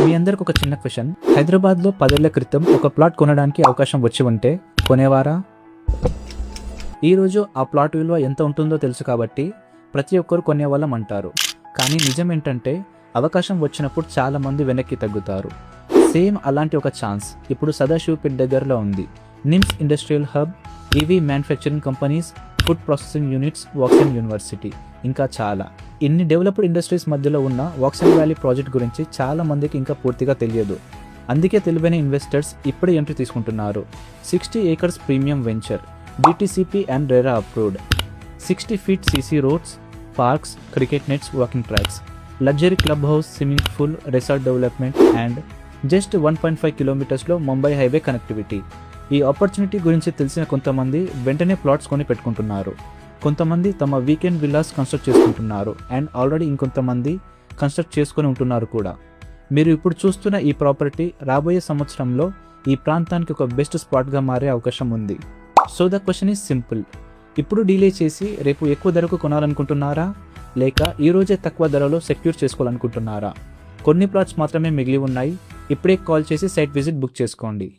మీ అందరికి ఒక చిన్న క్వశ్చన్. హైదరాబాద్లో 10 ఏళ్ల క్రితం ఒక ప్లాట్ కొనడానికి అవకాశం వచ్చి ఉంటే కొనేవారా? ఈరోజు ఆ ప్లాట్ విలువ ఎంత ఉంటుందో తెలుసు కాబట్టి ప్రతి ఒక్కరు కొనేవాళ్ళం అంటారు. కానీ నిజం ఏంటంటే అవకాశం వచ్చినప్పుడు చాలా మంది వెనక్కి తగ్గుతారు. సేమ్ అలాంటి ఒక ఛాన్స్ ఇప్పుడు సదాశివపేట దగ్గరలో ఉంది. NIMS industrial hub, EV manufacturing companies, food processing units, Woxsen university, ఇంకా చాలా. ఇన్ని డెవలప్డ్ ఇండస్ట్రీస్ మధ్యలో ఉన్న వాక్సన్ వ్యాలీ ప్రాజెక్ట్ గురించి చాలా మందికి ఇంకా పూర్తిగా తెలియదు. అందుకే తెలివైన ఇన్వెస్టర్స్ ఇప్పుడే ఎంట్రీ తీసుకుంటున్నారు. 60 acres premium venture, DTCP and RERA approved, 60 feet CC roads, parks, cricket nets, walking tracks, luxury club house, swimming pool, resort development and just 1.5 kilometers Mumbai highway connectivity. ఈ ఆపర్చునిటీ గురించి తెలిసిన కొంతమంది వెంటనే ప్లాట్స్ కొని పెట్టుకుంటున్నారు. కొంతమంది తమ వీకెండ్ విల్లాస్ కన్స్ట్రక్ట్ చేసుకుంటున్నారు అండ్ ఆల్రెడీ ఇంకొంతమంది కన్స్ట్రక్ట్ చేసుకొని ఉంటున్నారు కూడా. మీరు ఇప్పుడు చూస్తున్న ఈ ప్రాపర్టీ రాబోయే సంవత్సరంలో ఈ ప్రాంతానికి ఒక బెస్ట్ స్పాట్గా మారే అవకాశం ఉంది. So the question is simple. ఇప్పుడు డీలే చేసి రేపు ఎక్కువ ధరకు కొనాలనుకుంటున్నారా, లేక ఈరోజే తక్కువ ధరలో సెక్యూర్ చేసుకోవాలనుకుంటున్నారా? కొన్ని ప్లాట్స్ మాత్రమే మిగిలి ఉన్నాయి. ఇప్పుడే కాల్ చేసి సైట్ విజిట్ బుక్ చేసుకోండి.